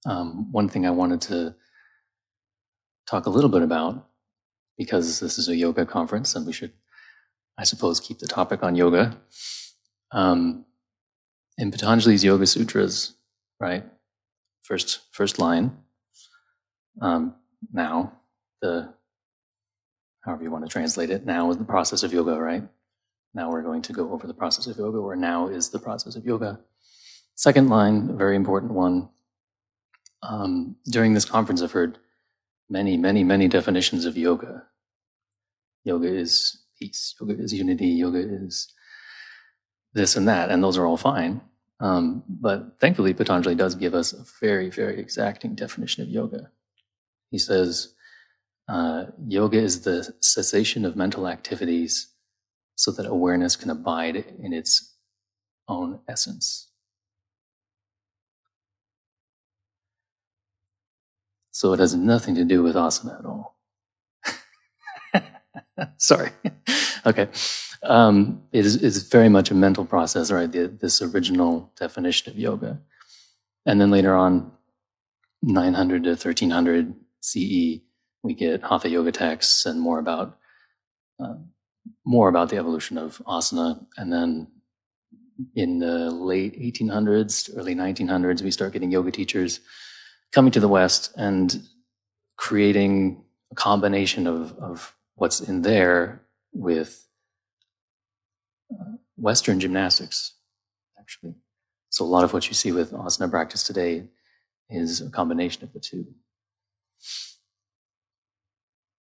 One thing I wanted to talk a little bit about, because this is a yoga conference and we should, I suppose, keep the topic on yoga. In Patanjali's Yoga Sutras, right? First line. Now, however you want to translate it, now is the process of yoga, right? Now we're going to go over the process of yoga, or now is the process of yoga. Second line, a very important one. During this conference, I've heard many definitions of yoga. Yoga is peace, yoga is unity, yoga is this and that, and those are all fine. But thankfully, Patanjali does give us a very exacting definition of yoga. He says, yoga is the cessation of mental activities so that awareness can abide in its own essence. So it has nothing to do with asana at all. Sorry. Okay. It's very much a mental process, right? This original definition of yoga. And then later on, 900 to 1300 CE, we get Hatha Yoga texts and more about the evolution of asana. And then in the late 1800s, early 1900s, we start getting yoga teachers coming to the West and creating a combination of what's in there with Western gymnastics, actually. So a lot of what you see with asana practice today is a combination of the two.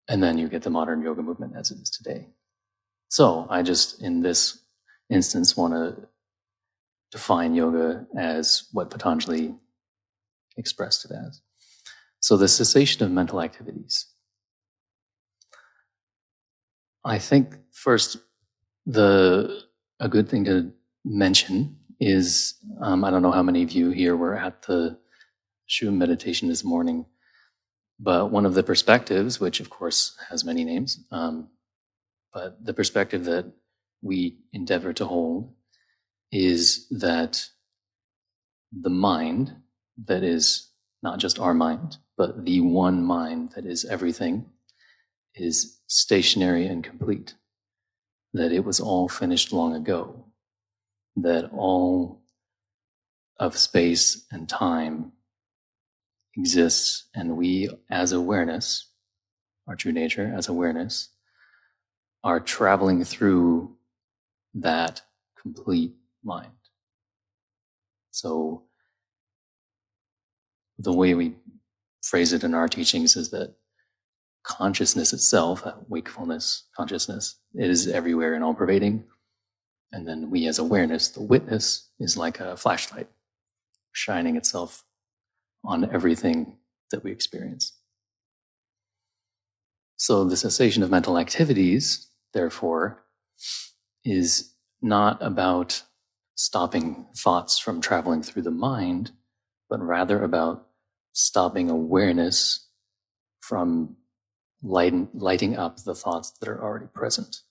And then you get the modern yoga movement as it is today. So I just, in this instance, want to define yoga as what Patanjali expressed it as. So the cessation of mental activities. I think first, a good thing to mention is, I don't know how many of you here were at the Shum meditation this morning, but one of the perspectives, which of course has many names, but the perspective that we endeavor to hold is that the mind, that is not just our mind, but the one mind that is everything, is stationary and complete. That it was all finished long ago. That all of space and time exists, and we, as awareness, our true nature as awareness, are traveling through that complete mind. So the way we phrase it in our teachings is that consciousness itself, that wakefulness, consciousness, it is everywhere and all pervading. And then we as awareness, the witness, is like a flashlight shining itself on everything that we experience. So the cessation of mental activities, therefore, is not about stopping thoughts from traveling through the mind, but rather about stopping awareness from lighting up the thoughts that are already present,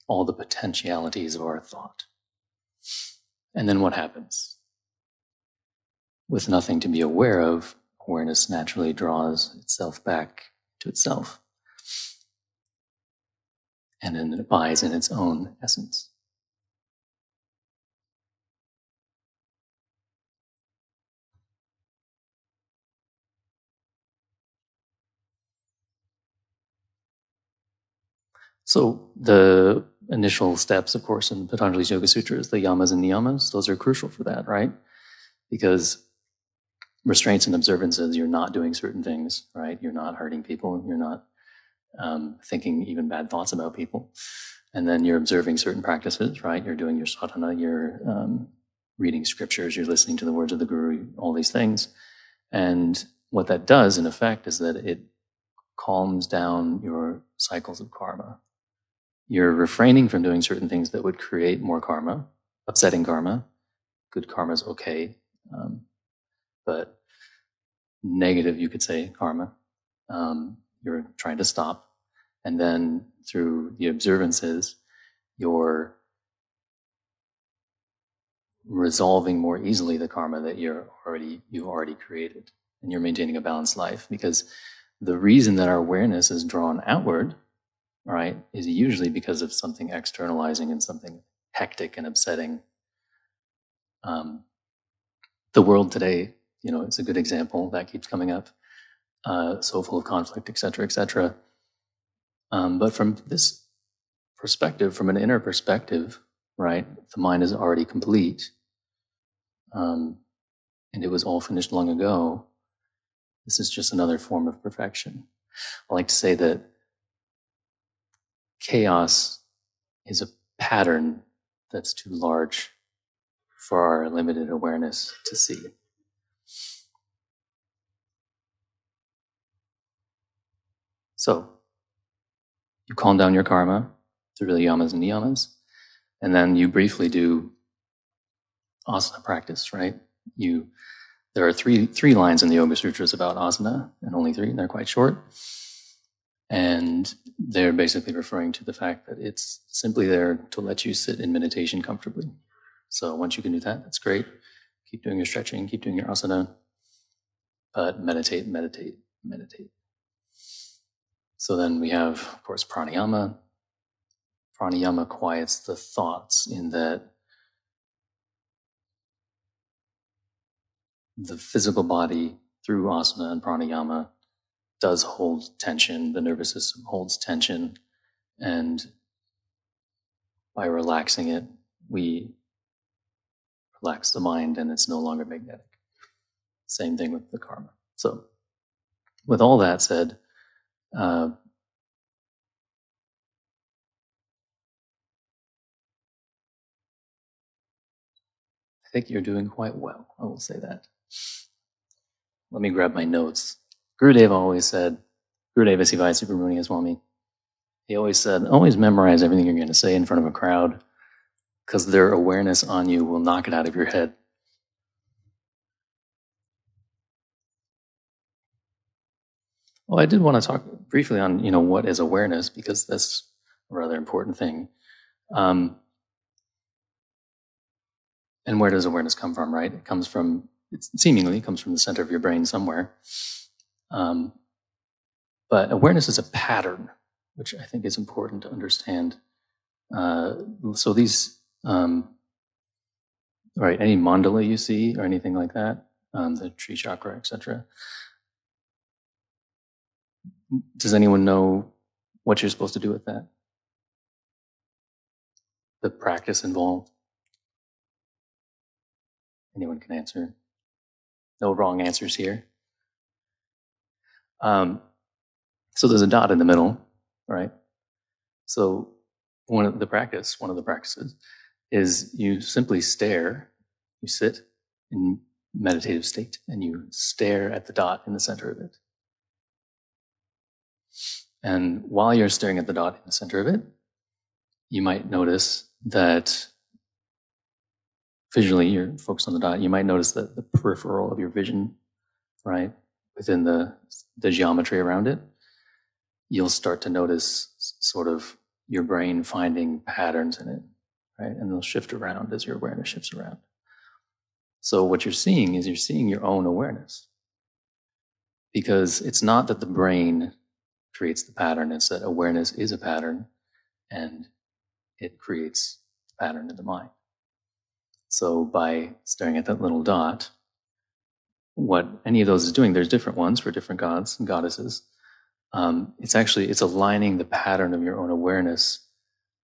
all the potentialities of our thought. And then what happens? With nothing to be aware of, awareness naturally draws itself back to itself. And then it abides in its own essence. So the initial steps, of course, in Patanjali's Yoga Sutras, the yamas and niyamas, those are crucial for that, right? Because restraints and observances, you're not doing certain things, right? You're not hurting people. You're not thinking even bad thoughts about people. And then you're observing certain practices, right? You're doing your sadhana, you're reading scriptures, you're listening to the words of the guru, all these things. And what that does, in effect, is that it calms down your cycles of karma. You're refraining from doing certain things that would create more karma, upsetting karma. Good karma is okay, but negative, you could say, karma, you're trying to stop. And then through the observances, you're resolving more easily the karma that you've already created. and you're maintaining a balanced life. Because the reason that our awareness is drawn outward, right, is usually because of something externalizing and something hectic and upsetting. The world today, it's a good example that keeps coming up. So full of conflict, et cetera, et cetera. But from this perspective, from an inner perspective, right, the mind is already complete. And it was all finished long ago. This is just another form of perfection. I like to say that chaos is a pattern that's too large for our limited awareness to see. So, you calm down your karma through the yamas and niyamas, and then you briefly do asana practice, right? There are three lines in the Yoga Sutras about asana, and only three, and they're quite short. And they're basically referring to the fact that it's simply there to let you sit in meditation comfortably. So once you can do that, that's great. Keep doing your stretching, keep doing your asana, but meditate, meditate, meditate. So then we have, of course, pranayama. Pranayama quiets the thoughts in that the physical body through asana and pranayama does hold tension. The nervous system holds tension, and by relaxing it, we relax the mind, and it's no longer magnetic. Same thing with the karma. So, with all that said, I think you're doing quite well. I will say that. Let me grab my notes. Gurudeva always said, Gurudeva Sivasubramaniaswami, he always said, always memorize everything you're going to say in front of a crowd, because their awareness on you will knock it out of your head. Well, I did want to talk briefly on, what is awareness, because that's a rather important thing. And where does awareness come from, right? It seemingly comes from the center of your brain somewhere. But awareness is a pattern, which I think is important to understand. So these, right, any mandala you see or anything like that, the tree chakra, etc. Does anyone know what you're supposed to do with that? The practice involved? Anyone can answer. No wrong answers here. So there's a dot in the middle, right? So one of the practices is you simply stare, you sit in meditative state and you stare at the dot in the center of it. And while you're staring at the dot in the center of it, you might notice that visually you're focused on the dot. You might notice that the peripheral of your vision, right, within the geometry around it, you'll start to notice sort of your brain finding patterns in it, right? And they'll shift around as your awareness shifts around. So what you're seeing is you're seeing your own awareness. Because it's not that the brain creates the pattern, it's that awareness is a pattern and it creates the pattern in the mind. So by staring at that little dot, what any of those is doing, there's different ones for different gods and goddesses. It's aligning the pattern of your own awareness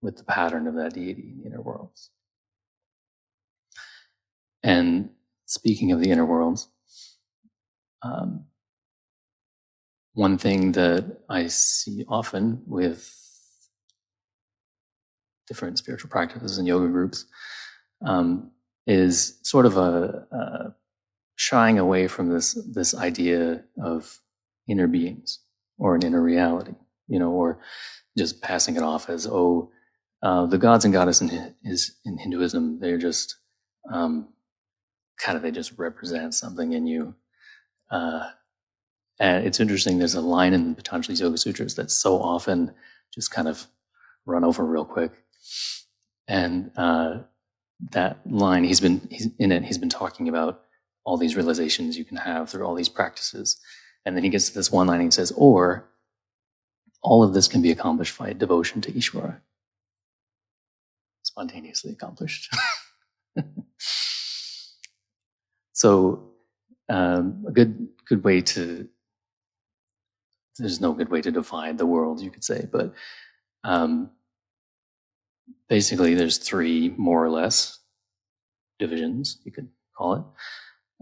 with the pattern of that deity in the inner worlds. And speaking of the inner worlds, one thing that I see often with different spiritual practices and yoga groups is sort of a shying away from this idea of inner beings or an inner reality, or just passing it off as, the gods and goddesses in Hinduism, they're just they just represent something in you. And it's interesting, there's a line in Patanjali's Yoga Sutras that's so often just kind of run over real quick. And that line, he's been talking about all these realizations you can have through all these practices. And then he gets to this one line and he says, or all of this can be accomplished by devotion to Ishvara. Spontaneously accomplished. So a good way to, there's no good way to define the world, you could say, but basically there's three more or less divisions, you could call it.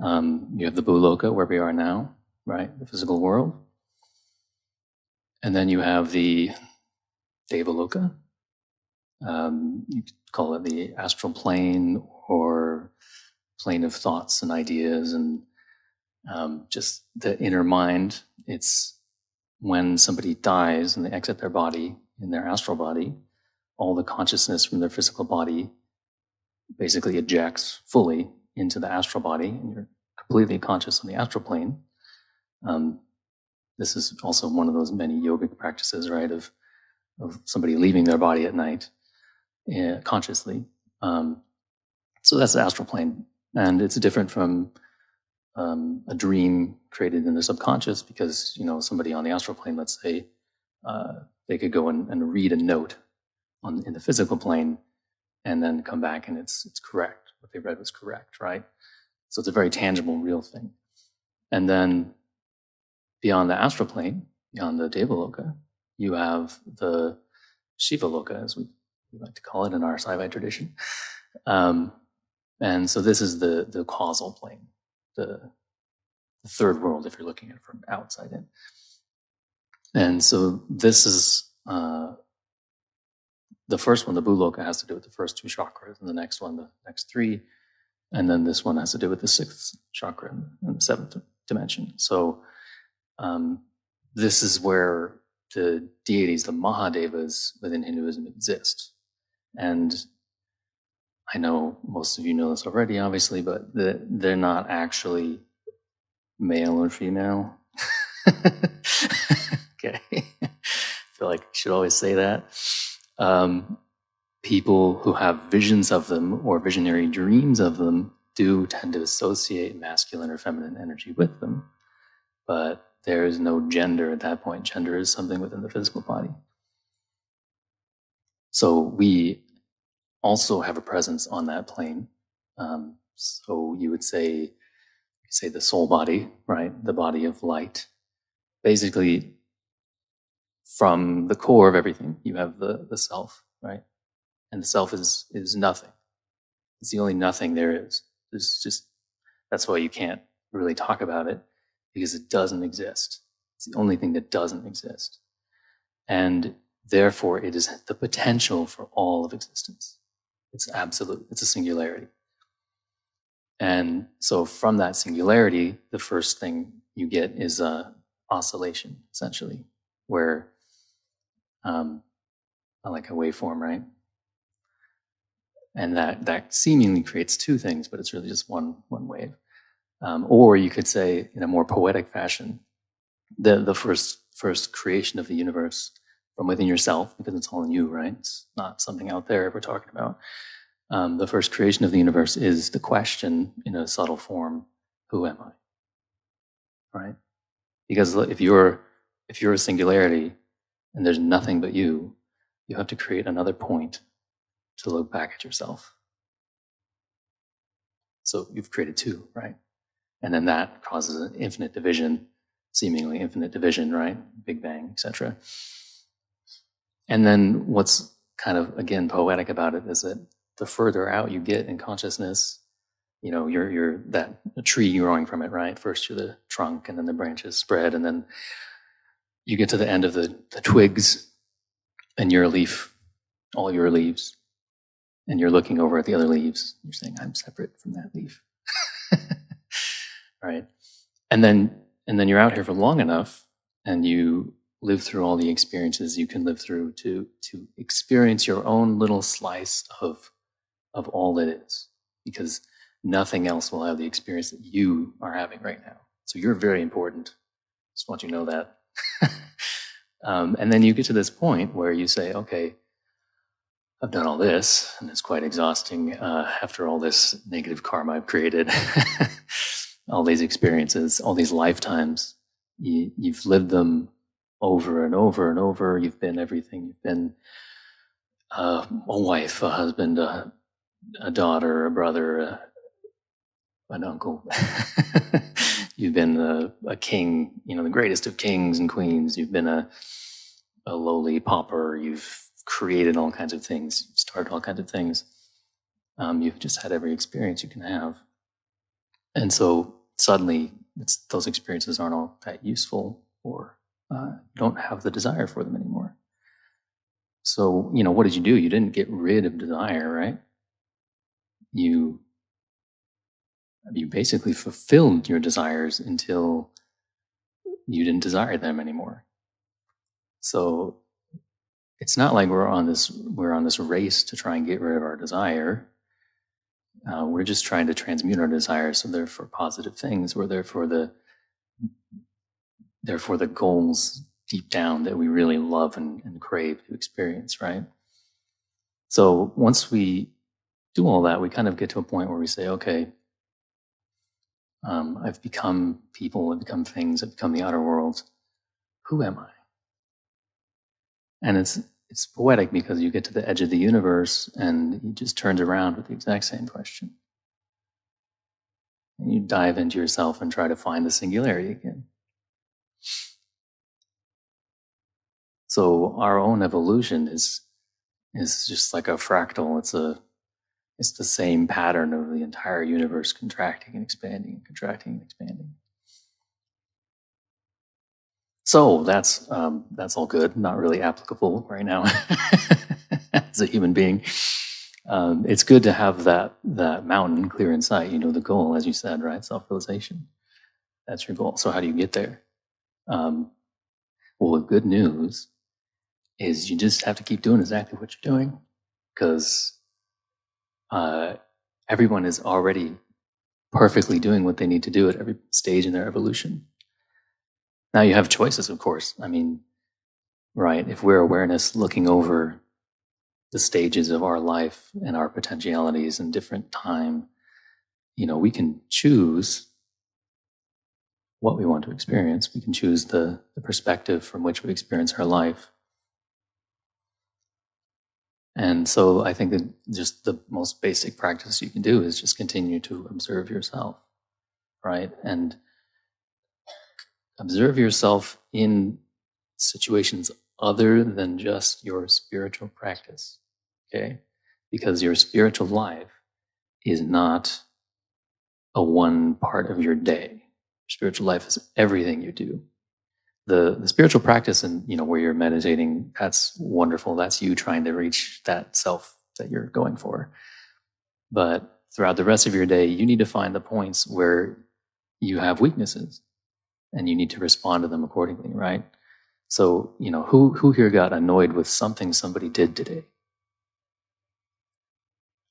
You have the Bhuloka, where we are now, right? The physical world. And then you have the Devaloka. You could call it the astral plane or plane of thoughts and ideas and just the inner mind. It's when somebody dies and they exit their body, in their astral body, all the consciousness from their physical body basically ejects fully into the astral body, and you're completely conscious on the astral plane. This is also one of those many yogic practices, right, of somebody leaving their body at night consciously. So that's the astral plane, and it's different from a dream created in the subconscious, because somebody on the astral plane, let's say, they could go and read a note in the physical plane, and then come back and it's correct. What they read was correct, right? So it's a very tangible, real thing. And then beyond the astral plane, beyond the Devaloka, you have the Shivaloka, as we like to call it in our Saibai tradition. And so this is the causal plane, the third world, if you're looking at it from outside in. And so this is the first one, the Bhuloka, has to do with the first two chakras, and the next one, the next three, and then this one has to do with the sixth chakra and the seventh dimension. So this is where the deities, the Mahadevas within Hinduism exist. And I know most of you know this already, obviously, but they're not actually male or female. Okay. I feel like I should always say that. People who have visions of them or visionary dreams of them do tend to associate masculine or feminine energy with them, but there is no gender at that point. Gender is something within the physical body. So we also have a presence on that plane. So you would say the soul body, right? The body of light. Basically, from the core of everything, you have the self, right? And the self is nothing. It's the only nothing there is. It's just, that's why you can't really talk about it, because it doesn't exist. It's the only thing that doesn't exist. And therefore, it is the potential for all of existence. It's absolute. It's a singularity. And so from that singularity, the first thing you get is oscillation, essentially, where like a waveform, right? And that seemingly creates two things, but it's really just one wave. Or you could say, in a more poetic fashion, the first creation of the universe from within yourself, because it's all in you, right? It's not something out there we're talking about. The first creation of the universe is the question in a subtle form, who am I? Right? Because if you're a singularity and there's nothing but you have to create another point to look back at yourself. So you've created two, right? And then that causes an infinite division, seemingly infinite division, right? Big Bang, etc. And then what's kind of, again, poetic about it is that the further out you get in consciousness, you're that a tree growing from it, right? First you're the trunk, and then the branches spread, and then you get to the end of the twigs, and you're a leaf, all your leaves, and you're looking over at the other leaves. You're saying, I'm separate from that leaf. Right? And then you're out here for long enough, and you live through all the experiences you can live through to experience your own little slice of all that is, because nothing else will have the experience that you are having right now. So you're very important. Just want you to know that. And then you get to this point where you say, okay, I've done all this, and it's quite exhausting after all this negative karma I've created. all these experiences, all these lifetimes. You've lived them over and over and over. You've been everything. You've been a wife, a husband, a daughter, a brother, an uncle. You've been a king, the greatest of kings and queens. You've been a lowly pauper. You've created all kinds of things. You've started all kinds of things. You've just had every experience you can have. And so suddenly those experiences aren't all that useful, or don't have the desire for them anymore. So, what did you do? You didn't get rid of desire, right? You basically fulfilled your desires until you didn't desire them anymore. So it's not like we're on this race to try and get rid of our desire. We're just trying to transmute our desires, so they're for positive things. We're there for the goals deep down that we really love and crave to experience, right? So once we do all that, we kind of get to a point where we say, okay, I've become people, I've become things, I've become the outer world. Who am I? And it's poetic, because you get to the edge of the universe and it just turns around with the exact same question. And you dive into yourself and try to find the singularity again. So our own evolution is just like a fractal. It's the same pattern of the entire universe contracting and expanding and contracting and expanding. So that's all good. Not really applicable right now as a human being. It's good to have that mountain clear in sight. The goal, as you said, right? Self-realization. That's your goal. So how do you get there? Well, the good news is you just have to keep doing exactly what you're doing, because everyone is already perfectly doing what they need to do at every stage in their evolution. Now you have choices, of course. Right? If we're awareness looking over the stages of our life and our potentialities in different time, we can choose what we want to experience. We can choose the perspective from which we experience our life. And so I think that just the most basic practice you can do is just continue to observe yourself, right? And observe yourself in situations other than just your spiritual practice, okay? Because your spiritual life is not a one part of your day. Your spiritual life is everything you do. The spiritual practice, and where you're meditating, that's wonderful. That's you trying to reach that self that you're going for. But throughout the rest of your day, you need to find the points where you have weaknesses, and you need to respond to them accordingly, right? So, who here got annoyed with something somebody did today?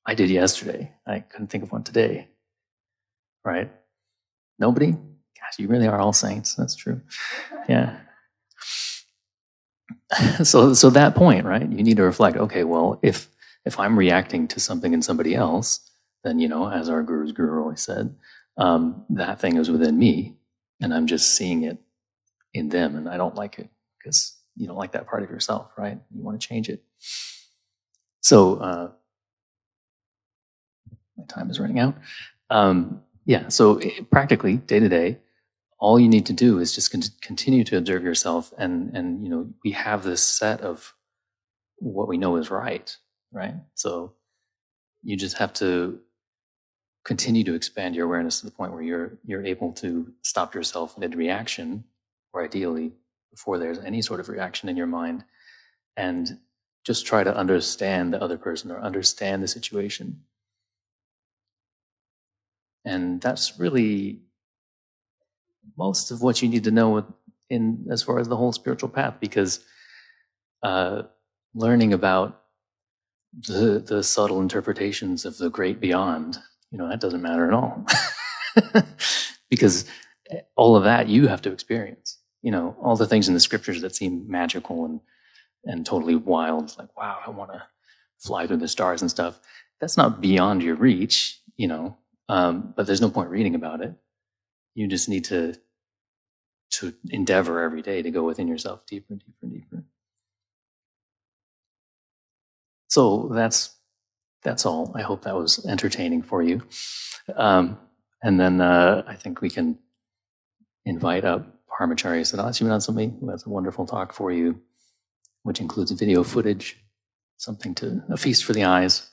I did yesterday. I couldn't think of one today, right? Nobody? Gosh, you really are all saints. That's true. Yeah. So that point, right? You need to reflect, okay, well, if I'm reacting to something in somebody else, then, as our guru's guru always said, that thing is within me, and I'm just seeing it in them, and I don't like it, because you don't like that part of yourself, right? You want to change it. So my time is running out. So practically, day to day, all you need to do is just continue to observe yourself, and we have this set of what we know is right? So you just have to continue to expand your awareness to the point where you're able to stop yourself mid-reaction, or ideally before there's any sort of reaction in your mind, and just try to understand the other person or understand the situation. And that's really most of what you need to know in as far as the whole spiritual path, because learning about the subtle interpretations of the great beyond, that doesn't matter at all. Because all of that you have to experience. All the things in the scriptures that seem magical and totally wild, like, wow, I want to fly through the stars and stuff. That's not beyond your reach, but there's no point reading about it. You just need to endeavor every day to go within yourself deeper, deeper, deeper. So that's all. I hope that was entertaining for you. And then I think we can invite up Paramacharya Sadasivanathaswami, who has a wonderful talk for you, which includes video footage, a feast for the eyes.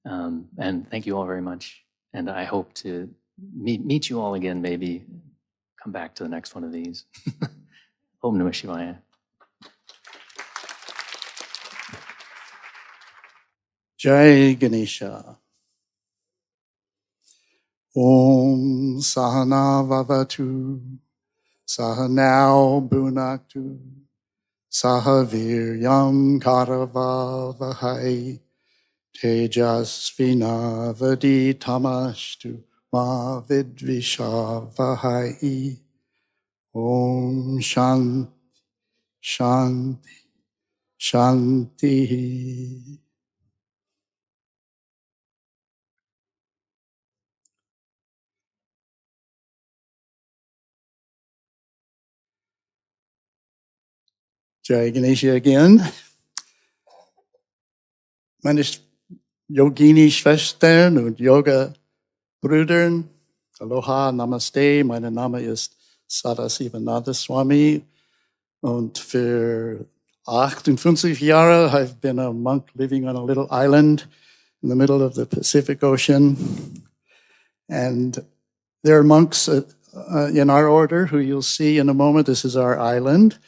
And thank you all very much. And I hope to meet you all again, maybe come back to the next one of these. Om Namah Shivaya. Jai Ganesha. Om Sahana Vavatu Sahanao Bhunaktu Sahaviryam Karavavahai Tejasvinavadi Tamashtu Ma Vidvishavahai. Om Shanti Shanti Shanti. Jai Ganesha again. Meine Yogini-Schwestern und Yoga-Brüdern, Aloha, Namaste, mein Name ist Sadasivanathaswami und für 58 Jahre I've been a monk living on a little island in the middle of the Pacific Ocean. And there are monks in our order who you'll see in a moment. This is our island.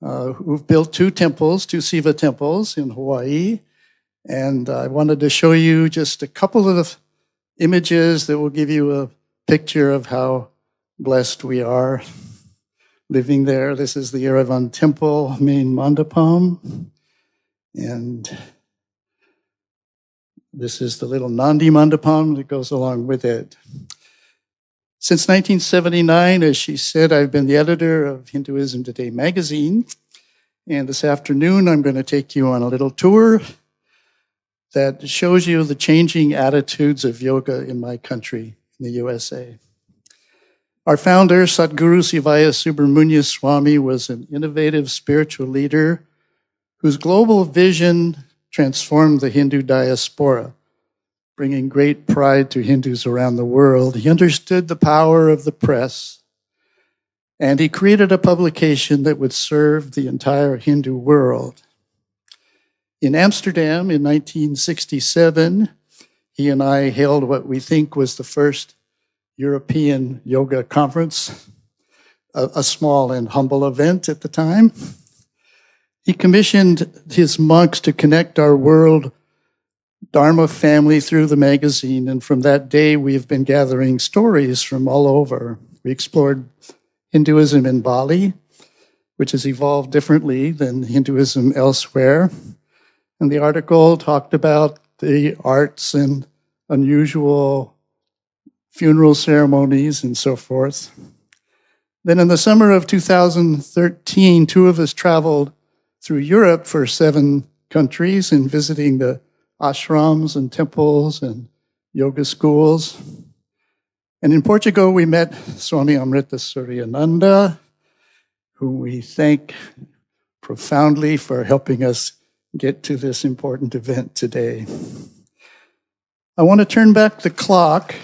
Who've built two Siva temples in Hawaii. And I wanted to show you just a couple of images that will give you a picture of how blessed we are living there. This is the Yerevan Temple main mandapam. And this is the little Nandi mandapam that goes along with it. Since 1979, as she said, I've been the editor of Hinduism Today magazine. And this afternoon, I'm going to take you on a little tour that shows you the changing attitudes of yoga in my country, in the USA. Our founder, Sadguru Sivaya Subramanya Swami, was an innovative spiritual leader whose global vision transformed the Hindu diaspora, bringing great pride to Hindus around the world. He understood the power of the press, and he created a publication that would serve the entire Hindu world. In Amsterdam in 1967, he and I held what we think was the first European yoga conference, a small and humble event at the time. He commissioned his monks to connect our world Dharma family through the magazine, and from that day we have been gathering stories from all over. We explored Hinduism in Bali, which has evolved differently than Hinduism elsewhere. And the article talked about the arts and unusual funeral ceremonies and so forth. Then in the summer of 2013, two of us traveled through Europe for 7 countries and visiting the ashrams and temples and yoga schools. And in Portugal, we met Swami Amrita Suryananda, whom we thank profoundly for helping us get to this important event today. I want to turn back the clock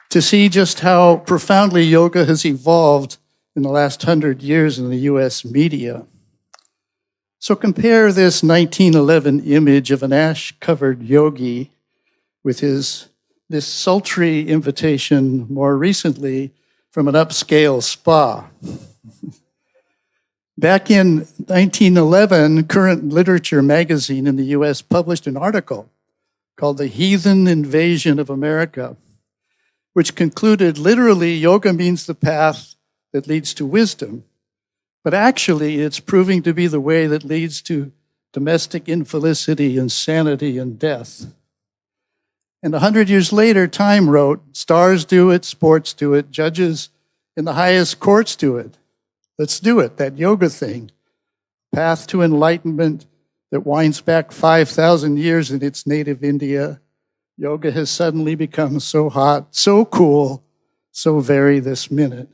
to see just how profoundly yoga has evolved in the last 100 years in the US media. So compare this 1911 image of an ash-covered yogi with this sultry invitation more recently from an upscale spa. Back in 1911, Current Literature magazine in the US published an article called The Heathen Invasion of America, which concluded literally yoga means the path that leads to wisdom. But actually, it's proving to be the way that leads to domestic infelicity, insanity, and death. And 100 years later, Time wrote, stars do it, sports do it, judges in the highest courts do it. Let's do it, that yoga thing. Path to enlightenment that winds back 5,000 years in its native India, Yoga has suddenly become so hot, so cool, so very this minute.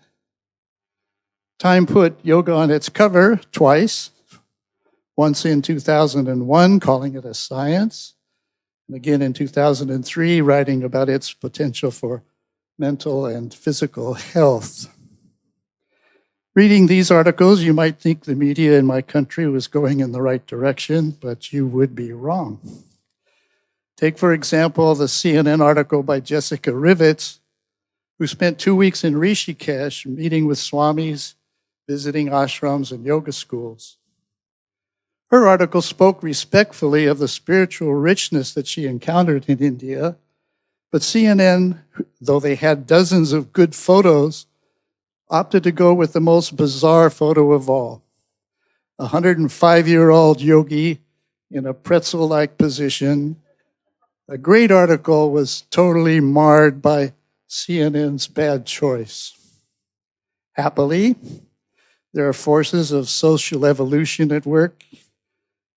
Time put yoga on its cover twice, once in 2001, calling it a science, and again in 2003, writing about its potential for mental and physical health. Reading these articles, you might think the media in my country was going in the right direction, but you would be wrong. Take, for example, the CNN article by Jessica Rivets, who spent 2 weeks in Rishikesh meeting with swamis, visiting ashrams and yoga schools. Her article spoke respectfully of the spiritual richness that she encountered in India, but CNN, though they had dozens of good photos, opted to go with the most bizarre photo of all. A 105-year-old yogi in a pretzel-like position. A great article was totally marred by CNN's bad choice. Happily, there are forces of social evolution at work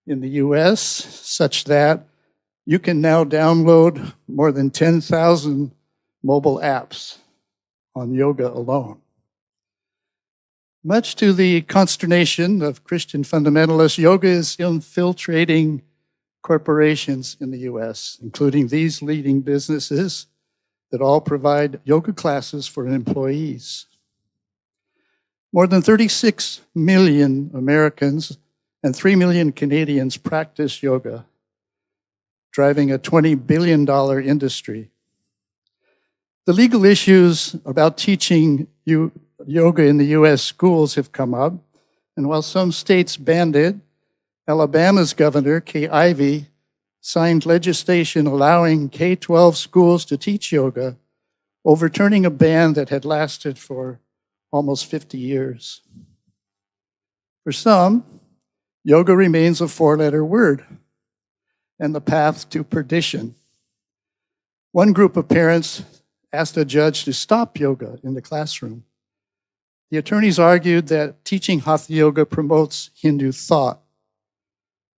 in the US, such that you can now download more than 10,000 mobile apps on yoga alone. Much to the consternation of Christian fundamentalists, yoga is infiltrating corporations in the US, including these leading businesses that all provide yoga classes for employees. More than 36 million Americans and 3 million Canadians practice yoga, driving a $20 billion industry. The legal issues about teaching yoga in the US schools have come up, and while some states banned it, Alabama's governor, Kay Ivey, signed legislation allowing K-12 schools to teach yoga, overturning a ban that had lasted for almost 50 years. For some, yoga remains a four-letter word and the path to perdition. One group of parents asked a judge to stop yoga in the classroom. The attorneys argued that teaching Hatha yoga promotes Hindu thought,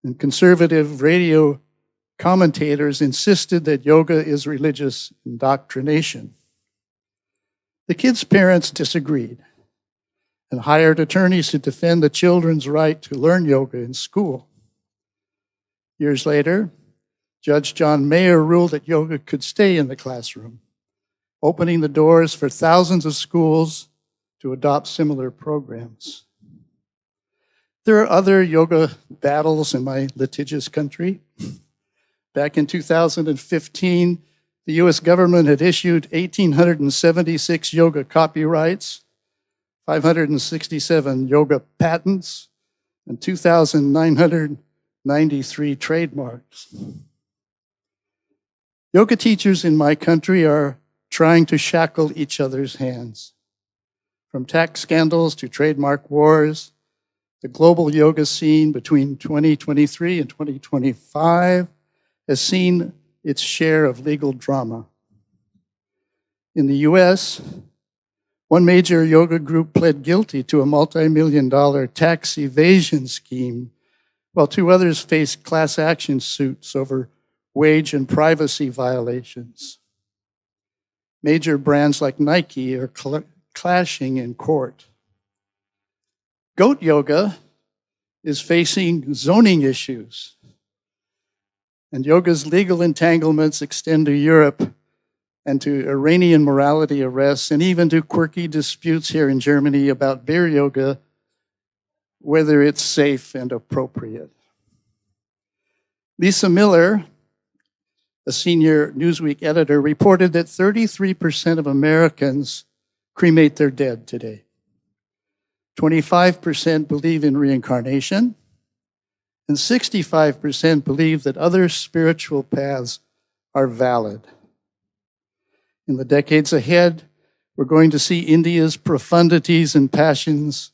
and conservative radio commentators insisted that yoga is religious indoctrination. The kids' parents disagreed and hired attorneys to defend the children's right to learn yoga in school. Years later, Judge John Mayer ruled that yoga could stay in the classroom, opening the doors for thousands of schools to adopt similar programs. There are other yoga battles in my litigious country. Back in 2015, the US government had issued 1,876 yoga copyrights, 567 yoga patents, and 2,993 trademarks. Yoga teachers in my country are trying to shackle each other's hands. From tax scandals to trademark wars, the global yoga scene between 2023 and 2025 has seen its share of legal drama. In the US, one major yoga group pled guilty to a multi-million-dollar tax evasion scheme, while two others faced class action suits over wage and privacy violations. Major brands like Nike are clashing in court. Goat yoga is facing zoning issues, and yoga's legal entanglements extend to Europe and to Iranian morality arrests, and even to quirky disputes here in Germany about beer yoga, whether it's safe and appropriate. Lisa Miller, a senior Newsweek editor, reported that 33% of Americans cremate their dead today. 25% believe in reincarnation, and 65% believe that other spiritual paths are valid. In the decades ahead, we're going to see India's profundities and passions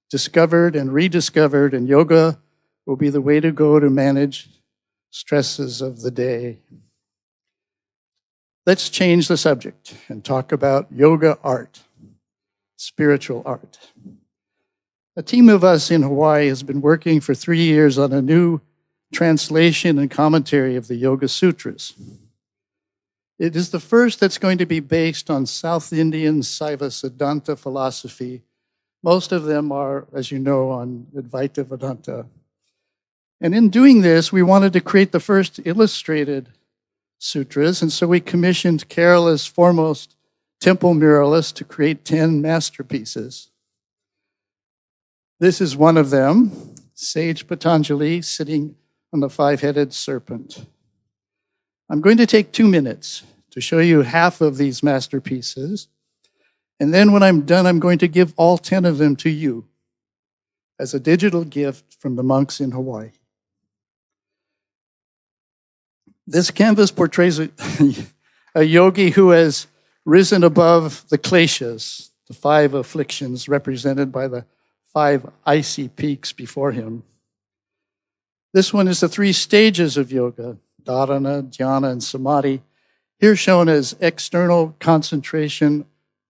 discovered and rediscovered, and yoga will be the way to go to manage stresses of the day. Let's change the subject and talk about yoga art, spiritual art. A team of us in Hawaii has been working for 3 years on a new translation and commentary of the Yoga Sutras. It is the first that's going to be based on South Indian Saiva Siddhanta philosophy. Most of them are, as you know, on Advaita Vedanta. And in doing this, we wanted to create the first illustrated sutras, and so we commissioned Kerala's foremost temple muralist to create 10 masterpieces. This is one of them, Sage Patanjali sitting on the five-headed serpent. I'm going to take 2 minutes to show you half of these masterpieces, and then when I'm done, I'm going to give all 10 of them to you as a digital gift from the monks in Hawaii. This canvas portrays a yogi who has risen above the kleshas, the 5 afflictions represented by the 5 icy peaks before him. This one is the 3 stages of yoga, dharana, dhyana, and samadhi, here shown as external concentration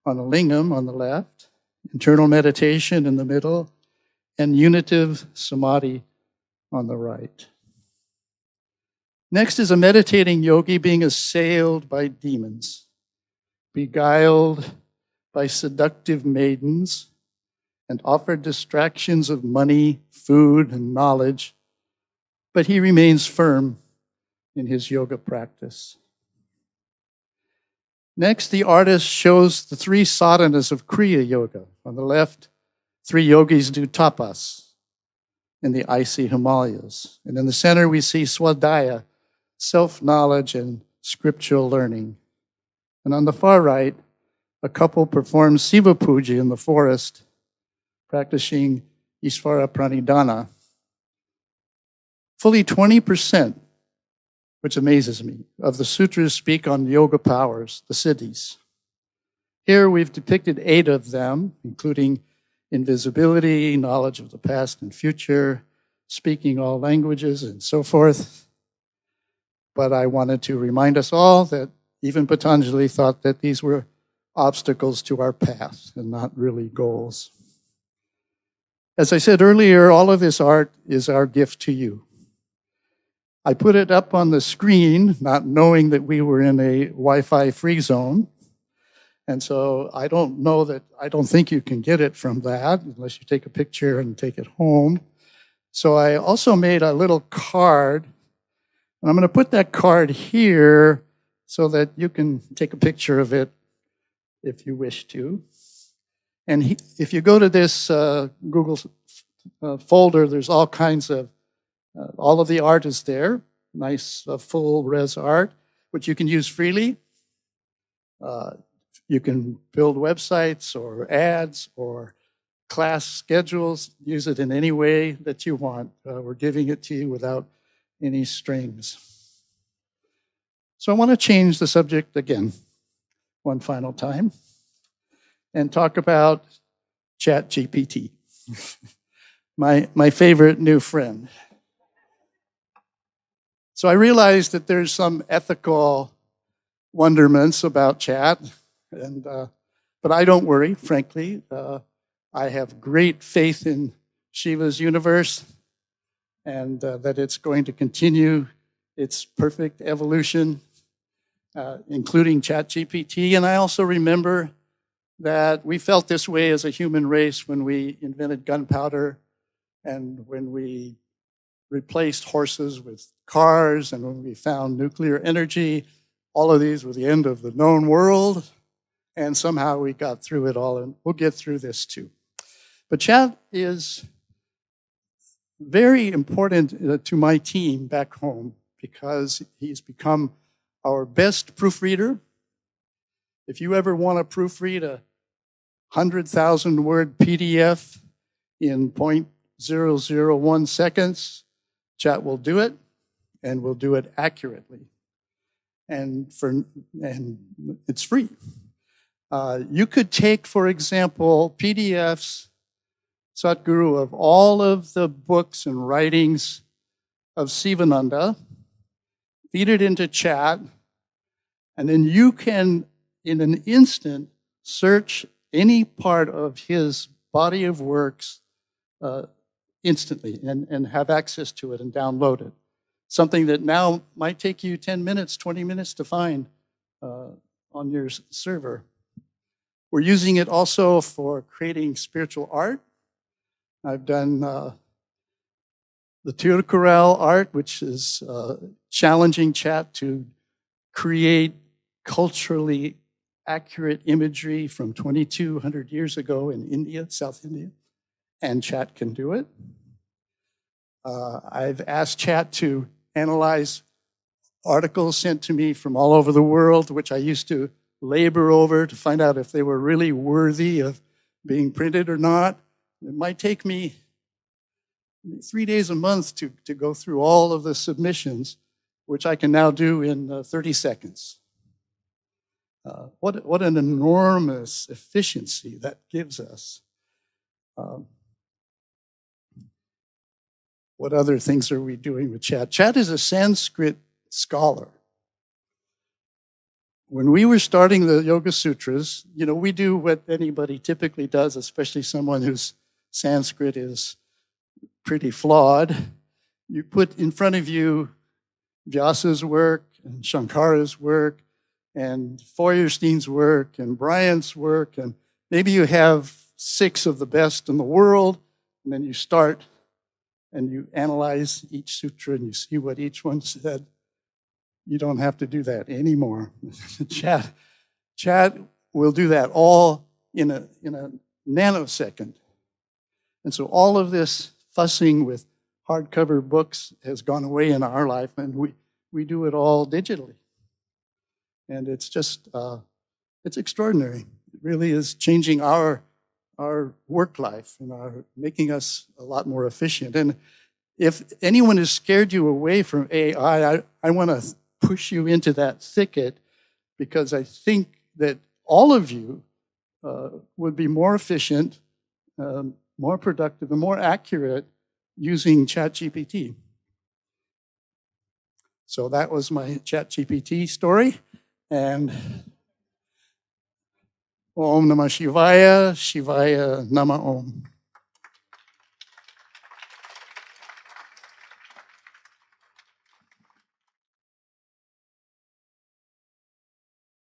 on a lingam on the left, internal meditation in the middle, and unitive samadhi on the right. Next is a meditating yogi being assailed by demons, beguiled by seductive maidens, and offered distractions of money, food, and knowledge, but he remains firm in his yoga practice. Next, the artist shows the 3 sadhanas of Kriya Yoga. On the left, 3 yogis do tapas in the icy Himalayas. And in the center, we see swadhyaya, self-knowledge and scriptural learning. And on the far right, a couple performs Siva Puja in the forest, practicing Ishvara Pranidhana. Fully 20%, which amazes me, of the sutras speak on yoga powers, the siddhis. Here we've depicted 8 of them, including invisibility, knowledge of the past and future, speaking all languages, and so forth. But I wanted to remind us all that even Patanjali thought that these were obstacles to our path and not really goals. As I said earlier, all of this art is our gift to you. I put it up on the screen, not knowing that we were in a Wi-Fi free zone. And so I don't think you can get it from that unless you take a picture and take it home. So I also made a little card, and I'm going to put that card here so that you can take a picture of it if you wish to. And if you go to this Google folder, there's all kinds of, all of the art is there, nice full res art, which you can use freely. You can build websites or ads or class schedules, use it in any way that you want. We're giving it to you without any strings. So I want to change the subject again, one final time, and talk about ChatGPT, my favorite new friend. So I realized that there's some ethical wonderments about chat, but I don't worry, frankly. I have great faith in Shiva's universe and that it's going to continue its perfect evolution, including ChatGPT. And I also remember that we felt this way as a human race when we invented gunpowder and when we replaced horses with cars and when we found nuclear energy. All of these were the end of the known world, and somehow we got through it all, and we'll get through this too. But chat is very important to my team back home because he's become our best proofreader. If you ever want to proofread a 100,000-word PDF in 0.001 seconds, chat will do it, and will do it accurately. And it's free. You could take, for example, PDFs, Satguru, of all of the books and writings of Sivananda, feed it into chat, and then you can, in an instant, search any part of his body of works instantly and have access to it and download it. Something that now might take you 10 minutes, 20 minutes to find on your server. We're using it also for creating spiritual art. I've done the Tirukural art, which is challenging chat to create culturally accurate imagery from 2,200 years ago in India, South India, and chat can do it. I've asked chat to analyze articles sent to me from all over the world, which I used to labor over to find out if they were really worthy of being printed or not. It might take me 3 days a month to go through all of the submissions, which I can now do in 30 seconds. What an enormous efficiency that gives us. What other things are we doing with chat? Chat is a Sanskrit scholar. When we were starting the Yoga Sutras, we do what anybody typically does, especially someone whose Sanskrit is pretty flawed. You put in front of you Vyasa's work and Shankara's work and Feuerstein's work and Bryant's work, and maybe you have 6 of the best in the world, and then you start and you analyze each sutra and you see what each one said. You don't have to do that anymore. Chat will do that all in a nanosecond. And so all of this fussing with hardcover books has gone away in our life, and we do it all digitally. And it's just, it's extraordinary. It really is changing our work life and making us a lot more efficient. And if anyone has scared you away from AI, I want to push you into that thicket, because I think that all of you would be more efficient, more productive, and more accurate using ChatGPT. So that was my ChatGPT story. And Om Namah Shivaya, Shivaya Nama Om.